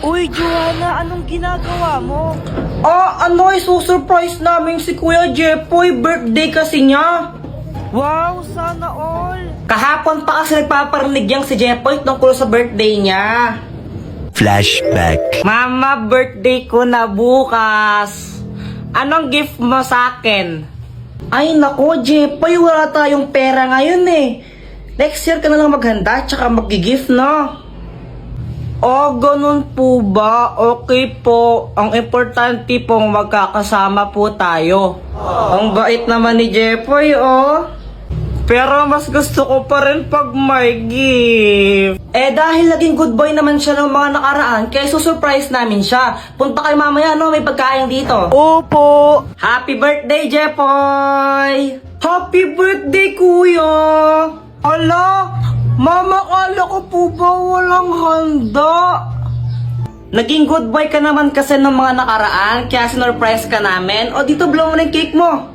Uy, Joanna, anong ginagawa mo? Isusurprise namin si Kuya Jepoy. Birthday kasi niya. Wow, sana all! Kahapon pa kasi nagpaparinig yang si Jepoy tungkol sa birthday niya. Flashback. Mama, birthday ko na bukas. Anong gift mo sa akin? Ay nako, Jepoy, wala tayong pera ngayon eh. Next year ka na lang maghanda, tsaka mag-gift, no? Ganun po ba? Okay po. Ang importante pong magkakasama po tayo. Ang bait naman ni Jepoy, oh. Pero mas gusto ko pa rin pag may gift. Dahil naging good boy naman siya ng mga nakaraan, kaya susurprise namin siya. Punta kayo mamaya, no? May pagkain dito. Opo! Happy birthday, Jepoy! Happy birthday, Kuya! Ala, Mama, kala ko po ba walang handa? Naging good boy ka naman kasi ng mga nakaraan, kaya sinurprise ka namin. O dito, blow mo na yung cake mo.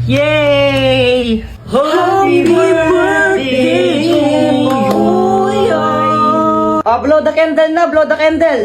Yay! Happy birthday to Kuya! Blow the candle na, blow the candle.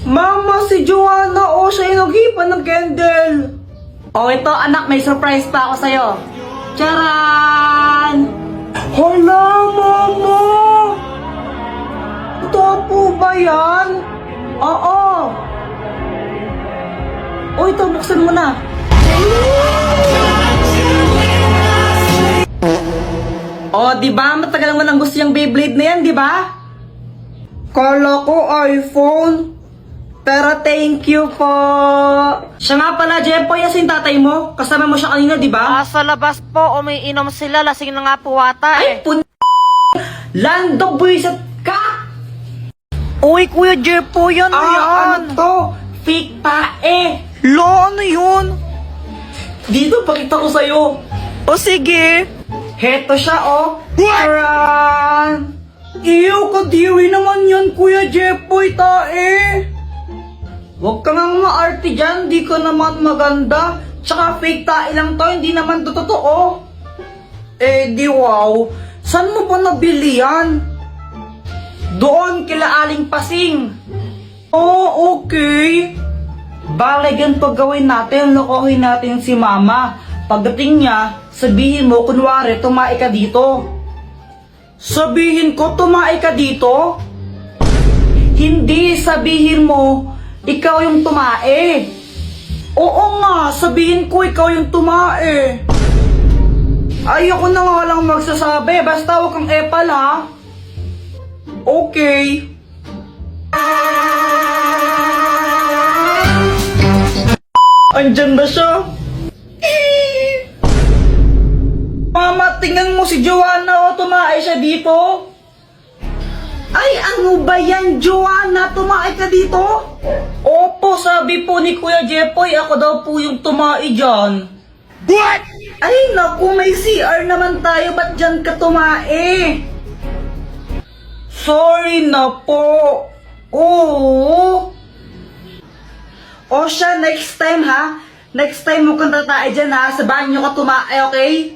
Mama, si Joanna, siya yung naghipan ng candle. Ito anak, may surprise pa ako sa'yo. Charan! Hala, Mama! Ito po ba yan? Oo. Ito, buksan mo na. Diba? Matagal mo nang gusto yung Beyblade na yan, diba? Kala ko iPhone. Pero thank you po. Siya nga pala, Jepoy, yung tatay mo. Kasama mo siya kanina, di ba? Sa labas po, umiinom sila. Lasing na nga po ata Ay, Lando, buwisit ka! Uy, Kuya Jepoy, ano yan? Ano to? Fake pa eh. Lo, ano yun? Dito, pakita ko sa'yo. O sige. Heto siya, oh. Taran! Iyo, kadiwi naman yan, Kuya Jepoy, tae. Huwag ka nang maarte dyan, di ka naman maganda. Tsaka fake tae lang to, hindi naman to totoo. Di wow. Saan mo ba nabili yan? Doon, kila Aling Pasing. Okay. Bale, ganito gawin natin, lokohin natin si Mama. Pagdating niya, sabihin mo, kunwari, tumae ka dito. Sabihin ko, tumae ka dito? Hindi, sabihin mo, ikaw yung tumae. Oo nga, sabihin ko ikaw yung tumae. Ayoko na nga lang magsasabi, basta huwag kang epal ha. Okay. Andyan ba siya? Mama, tingnan mo si Joanna, tumae siya dito. Ay, ano ba yan, Joanna? Tumae ka dito? Opo, sabi po ni Kuya Jepoy, ako daw po yung tumae dyan. What? Ay, naku, may CR naman tayo, ba't dyan ka tumae? Sorry na po. Oo. Siya, next time ha? Next time mo kang tatae dyan ha? Sa banyo ka tumae, okay?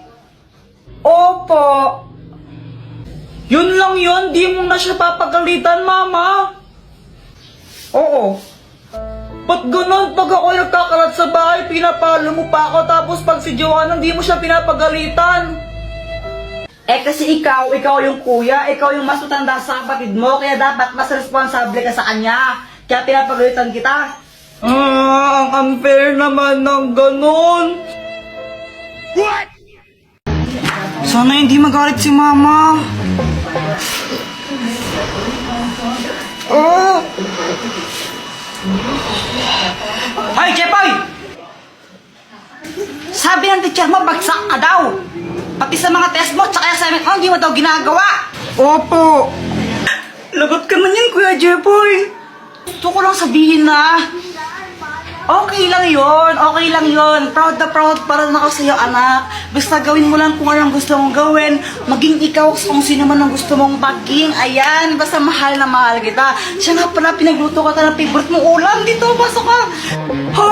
Opo. Yun lang yun, di mo na siya papagalitan, Mama. Oo. Ba't ganun? Pag ako nagkakalat sa bahay, pinapalo mo pa ako, tapos pag si Joanna, di mo siya pinapagalitan. Kasi ikaw yung kuya, ikaw yung mas matanda sa kapatid mo, kaya dapat mas responsable ka sa kanya. Kaya pinapagalitan kita. Ang unfair naman ng ganun. What? Sana hindi magalit si Mama. Hoy, Jepoy! Sabi ng teacher mo, bagsak ka daw. Pati sa mga test mo, tsaka assignment mo, hindi mo daw ginagawa. Opo. Lagot ka man yan, Kuya Jepoy. Gusto ko lang sabihin na, okay lang yon. Proud na proud para na ako sa'yo, anak. Basta gawin mo lang kung anong gusto mong gawin. Maging ikaw kung sino man ang gusto mong maging. Ayan, basta mahal na mahal kita. Siya nga pala, pinagluto ka ng favorite mong ulam. Dito, pasok ka. Ha?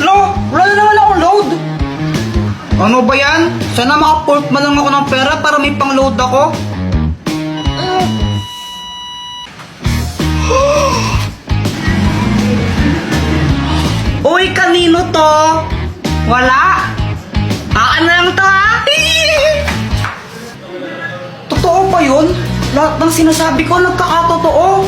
Lo, wala na naman akong load. Ano ba yan? Sana maka-port man lang ako ng pera para may pang-load ako. Uy, kanino to? Wala? Akin na lang to ha? Totoo ba yun? Lahat ng sinasabi ko nagkakatotoo.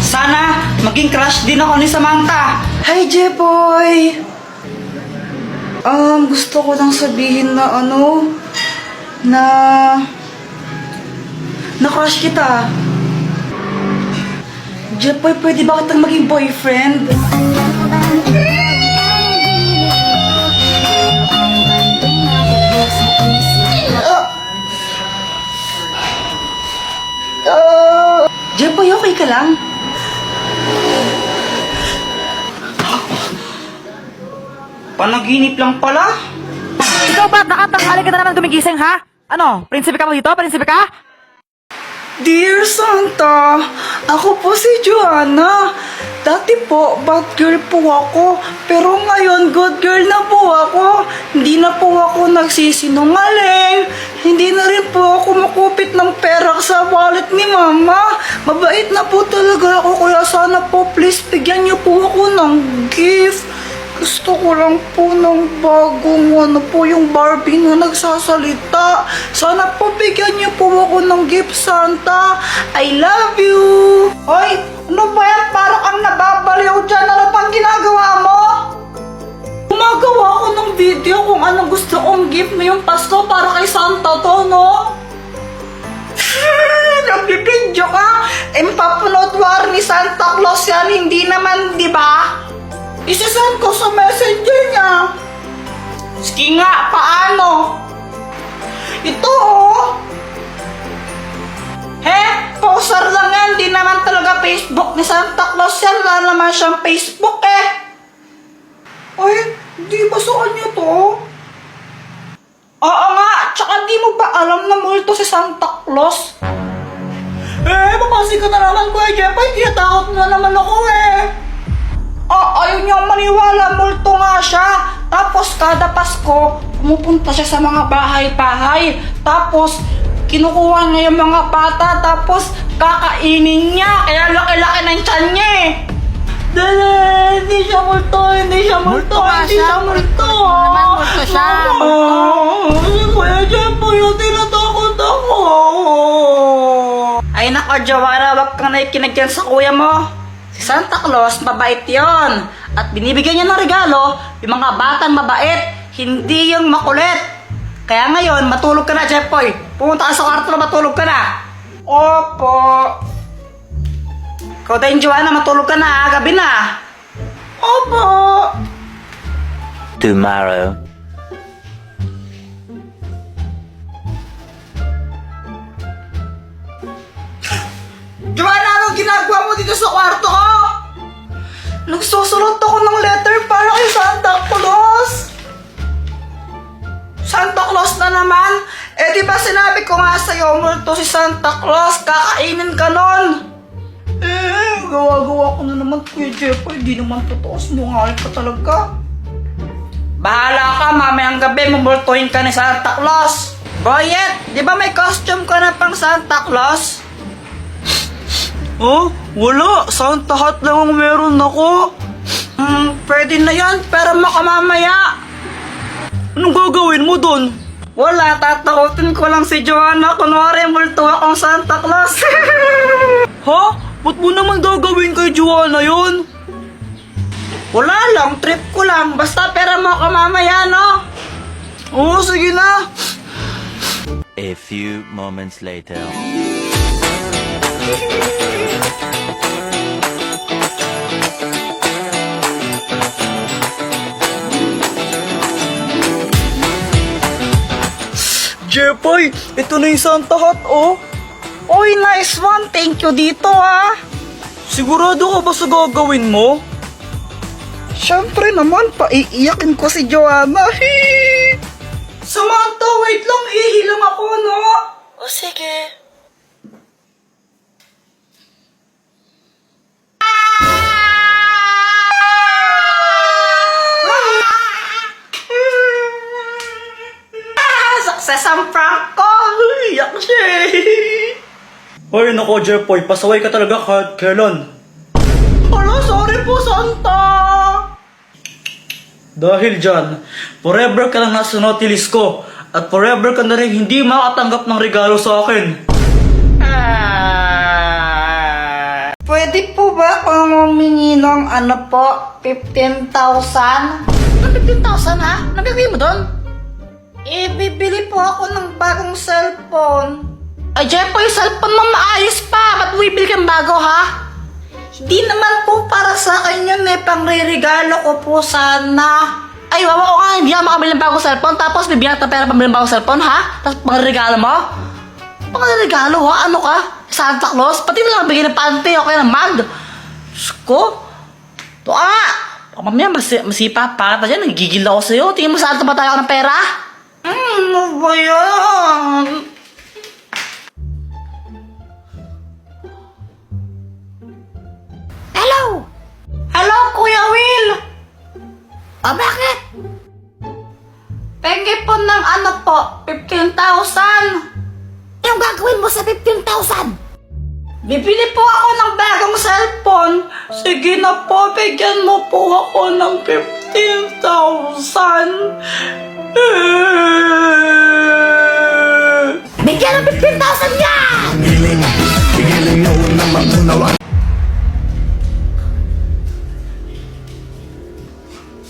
Sana maging crush din ako ni Samantha. Hi, Jepoy! Gusto ko lang sabihin na na crush kita. Jepoy, pwede ba kitang maging boyfriend? Jepoy, okay ka lang? Panaginip lang pala? Ikaw ba, nakatanghali ka na naman gumigising, ha? Ano, prinsipe ka mo dito? Prinsipe ka? Dear Santa, ako po si Joanna. Dati po, bad girl po ako. Pero ngayon, good girl na po ako. Hindi na po ako nagsisinungaling. Hindi na rin po ako makupit ng pera sa wallet ni Mama. Mabait na po talaga ako. Kaya sana po, please, bigyan niyo po ako ng gift. Gusto ko lang po ng bagong yung Barbie na nagsasalita. Sana po bigyan niyo po ako ng gift, Santa. I love you! Hoy! Ano ba yan? Parang kang nababaliw dyan. Ano pang ginagawa mo? Gumagawa ako ng video kung anong gusto kong gift ngayong Pasko para kay Santa to, no? Nagbibidyo ka? Empapanood war ni Santa Claus yan. Hindi naman, di ba? Isasend ko sa messenger niya. Sige nga, paano? Ito oh. Poser lang yan. Di naman talaga Facebook ni Santa Claus yan. Wala naman siyang Facebook eh. Ay, di ba sa kanya to? Oo nga, tsaka di mo ba alam na multo si Santa Claus? Papasi ka na naman, Kuya Jeff. Ay, tinatakot na naman ako eh. Ayaw niyang maniwala, multo nga siya. Tapos kada Pasko, pumupunta siya sa mga bahay-bahay. Tapos, kinukuha niya yung mga bata. Tapos, kakainin niya. Kaya laki-laki ng tiyan niya eh. Dala, hindi siya multo, hindi siya multo, hindi siya multo. Naman multo siya. Kuya Jeff, yung tinatakot ako. Ay nako, Joanna, wag kang nakikinig dyan sa kuya mo. Si Santa Claus, mabait yon. At binibigyan niya ng regalo yung mga batang mabait, hindi yung makulit. Kaya ngayon, matulog ka na, Jeffoy. Pumunta ka sa kwarto na matulog ka na. Opo. Ikaw din, Joanna, matulog ka na, gabi na. Opo. Tomorrow. Joanna, anong ginagawa mo dito sa kwarto ko? Nagsusulot ako ng letter para kay Santa Claus. Santa Claus na naman? Di ba sinabi ko nga sa'yo, multo si Santa Claus, kakainin ka nun. Gawa-gawa ko na naman, Kuya Jeffoy, di naman totoo, sinungaling ka talaga. Bahala ka, mamayang gabi, mumultuhin ka ni Santa Claus. Boyet, di ba may costume ka na pang Santa Claus? Oh, wala. Santa hat lang ang meron ako. Pwede na yan, pero makamamaya. Anong gagawin mo dun? Wala, tatakotin ko lang si Joanna. Kunwari, multo akong Santa Claus. Ha? Ba't mo naman gagawin kay Joanna yun? Wala lang, trip ko lang. Basta pera mo ka mamaya, no? Oo, sige na. A few moments later. Jeffoy, ito na yung Santa hat, oh. Oy, nice one. Thank you dito, ha. Sigurado ka ba sa gagawin mo? Siyempre naman, paiiyakin ko si Joanna. Samantha, wait lang. Ihilang ako, no? O, sige. Success ang prank ko! Iyak siya eh! Ay, nako, Jepoy. Pasaway ka talaga kahit kailan. Hala, sorry po, Santa! Dahil dyan, forever ka lang nasa naughty list ko. At forever ka na rin hindi makatanggap ng regalo sa akin. Pwede po ba akong humingi ng 15,000? 15,000 ha? Nagagawin mo doon? Bibili po ako ng bagong cellphone. Ay, Jepoy, cellphone mo maayos pa. Ba't bibili kang bago ha? Hindi naman po para sa akin yun eh. Pangre-regalo ko po sana. Ay, wawa ko nga, hindi ako makabili ng bagong cellphone. Tapos bibigyan ka ng pera pambili ng bagong cellphone ha? Tapos pangregalo mo? Pangregalo ha? Ano ka? Santa Claus? Pati mo lang bigyan ng panty o kaya ng mag. Diyos ko. Ito ka. Baka mamaya masipa pa ka dyan. Nagigil ako sa'yo. Tingin mo saan ba tayo ng pera? Ano ba yan? Hello? Hello, Kuya Will! Bakit? Pengi po ng 15,000. Anong gagawin mo sa 15,000? Bibili po ako ng bagong cellphone. Sige na po, bigyan mo po ako ng 15,000. Bigyan ng 15,000 yan!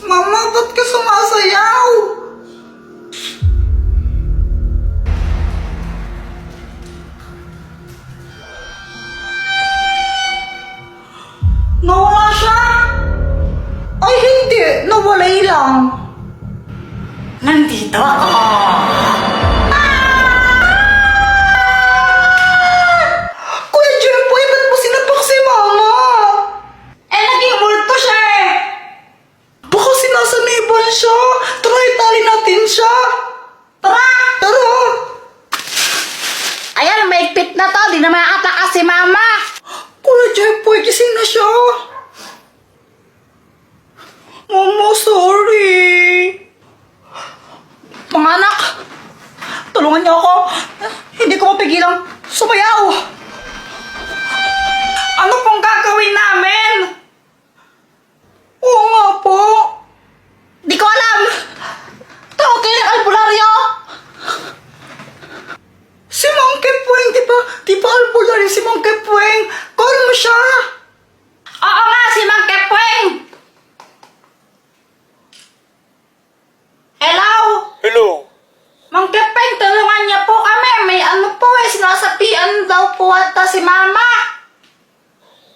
Mama, ba't ka sumasayaw? Nawala siya? Ay, hindi. Nawalay lang. Nandito ako! Kuya Jempoy, ba't mo sinapak si Mama? Naging multo siya eh. Baka sinasaniban siya. Tara, itali natin siya. Tara! Tara! Ayan, maigpit na to. Di na makakatakas si Mama. Kuya Jempoy, gising na siya. Mama, sorry. Mga anak, tulungan niyo ako. Hindi ko mapigilang sumayaw. Ano pong gagawin namin? Oo nga po. Di ko alam. Tawag kayo ng albularyo. Si Monkey Puwing, di ba albularyo si Monkey Puwing? Call mo siya. Oo nga, si Mang Kepweng. Hello? Hello? Mang Kepeng, tulungan niya po kami. May sinasapian daw po ata si Mama.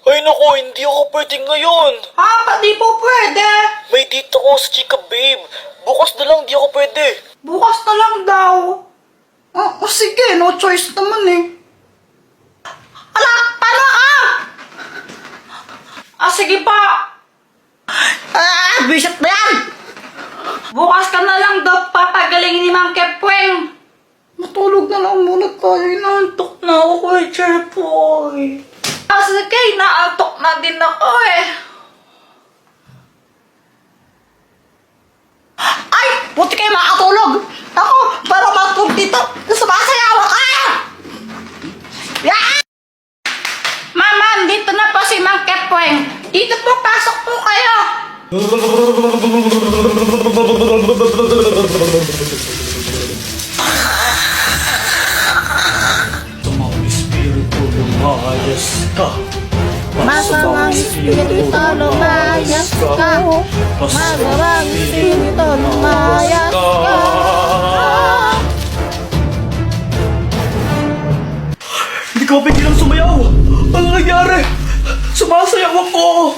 Ay naku, hindi ako pwede ngayon. Ha? Ba't di po pwede? May dito ko sa chika babe. Bukas na lang di ako pwede. Bukas na lang daw. Sige, no choice naman eh. Ala, paano ka? Sige pa. Bisit na yan. Bukas ka na lang daw papagalingin ni Mang Kepweng. Matulog na lang muna tayo. Inaantok na ako kay Chepoy. Sige, inaantok na din ako eh. Ay, buti kayo makatulog. Ako, para matulog dito. Sumasayaw ka. Yeah! Mama, dito na po si Mang Kepweng. Dito po, pasok po kayo. Masamang espiritu lumayas ka. Masamang espiritu lumayas ka. Masamang espiritu lumayas ka. Hindi ko pigilang sumayaw. Ano nangyari? Sumasayaw ako.